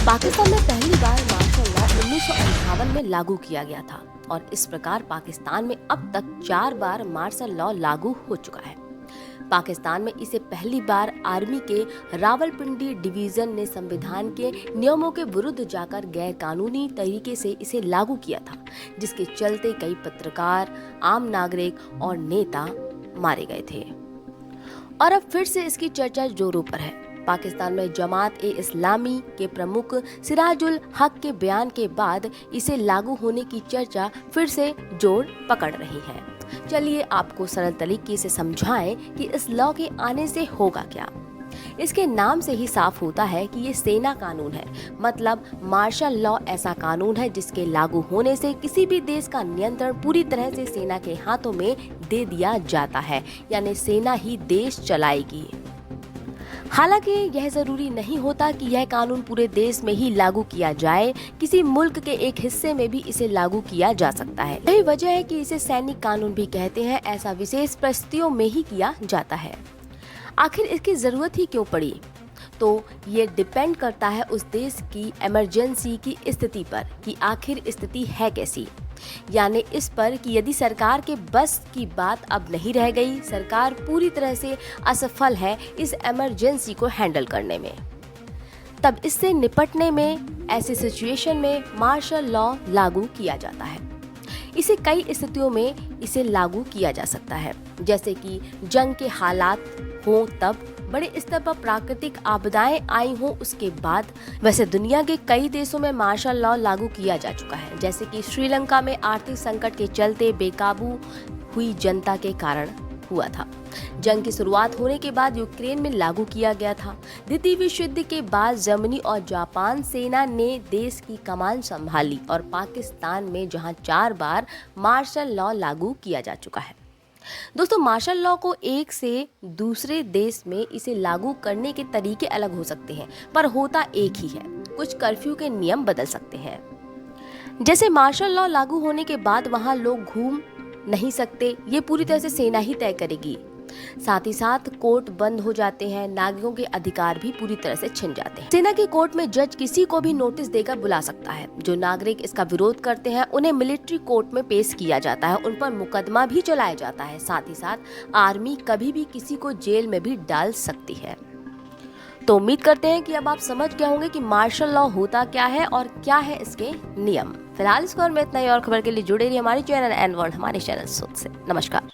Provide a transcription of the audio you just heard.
पाकिस्तान में पहली बार martial law 1958 में लागू किया गया था और इस प्रकार पाकिस्तान में अब तक 4 बार मार्शल लॉ लागू हो चुका है। पाकिस्तान में इसे पहली बार आर्मी के रावलपिंडी डिवीजन ने संविधान के नियमों के विरुद्ध जाकर गैर कानूनी तरीके से इसे लागू किया था, जिसके चलते कई पत्रकार, आम नागरिक और नेता मारे गए थे। और अब फिर से इसकी चर्चा जोरों पर है। पाकिस्तान में जमात-ए-इस्लामी के प्रमुख सिराजुल हक के बयान के बाद इसे लागू होने की चर्चा फिर से जोर पकड़ रही है। चलिए आपको सरल तरीके से समझाएं कि इस लॉ के आने से होगा क्या। इसके नाम से ही साफ होता है कि ये सेना कानून है। मतलब मार्शल लॉ ऐसा कानून है जिसके लागू होने से किसी भी देश का नियंत्रण पूरी तरह से सेना के हाथों में दे दिया जाता है, यानी सेना ही देश चलाएगी। हालांकि यह जरूरी नहीं होता कि यह कानून पूरे देश में ही लागू किया जाए, किसी मुल्क के एक हिस्से में भी इसे लागू किया जा सकता है। यही वजह है कि इसे सैनिक कानून भी कहते हैं। ऐसा विशेष परिस्थितियों में ही किया जाता है। आखिर इसकी जरूरत ही क्यों पड़ी? तो ये डिपेंड करता है उस देश की इमरजेंसी की स्थिति पर कि आखिर स्थिति है कैसी, यानी इस पर कि यदि सरकार के बस की बात अब नहीं रह गई, सरकार पूरी तरह से असफल है इस इमरजेंसी को हैंडल करने में, तब इससे निपटने में ऐसी सिचुएशन में मार्शल लॉ लागू किया जाता है। इसे कई स्थितियों में इसे लागू किया जा सकता है, जैसे कि जंग के हालात हो, तब बड़े स्तर पर प्राकृतिक आपदाएं आई हों, उसके बाद। वैसे दुनिया के कई देशों में मार्शल लॉ लागू किया जा चुका है, जैसे कि श्रीलंका में आर्थिक संकट के चलते बेकाबू हुई जनता के कारण हुआ था। जंग की शुरुआत होने के बाद यूक्रेन में लागू किया गया था। द्वितीय विश्व युद्ध के बाद जर्मनी और जापान सेना ने देश की कमान संभाली और पाकिस्तान में जहां 4 बार मार्शल लॉ लागू किया जा चुका है। दोस्तों, मार्शल लॉ को एक से दूसरे देश में इसे लागू करने के तरीके अलग हो सकते हैं, पर होता एक ही है। कुछ कर्फ्यू के नियम बदल सकते हैं। जैसे मार्शल लॉ लागू होने के बाद वहां लोग घूम नहीं सकते, ये पूरी तरह से सेना ही तय करेगी। साथ ही साथ कोर्ट बंद हो जाते हैं, नागरिकों के अधिकार भी पूरी तरह से छिन जाते हैं। सेना की कोर्ट में जज किसी को भी नोटिस देकर बुला सकता है। जो नागरिक इसका विरोध करते हैं उन्हें मिलिट्री कोर्ट में पेश किया जाता है, उन पर मुकदमा भी चलाया जाता है। साथ ही साथ आर्मी कभी भी किसी को जेल में भी डाल सकती है। तो उम्मीद करते हैं कि अब आप समझ गए होंगे कि मार्शल लॉ होता क्या है और क्या है इसके नियम। फिलहाल इस खबर में इतना ही, और खबर के लिए जुड़े रहिए हमारे चैनल एन वर्ल्ड, हमारे चैनल से। नमस्कार।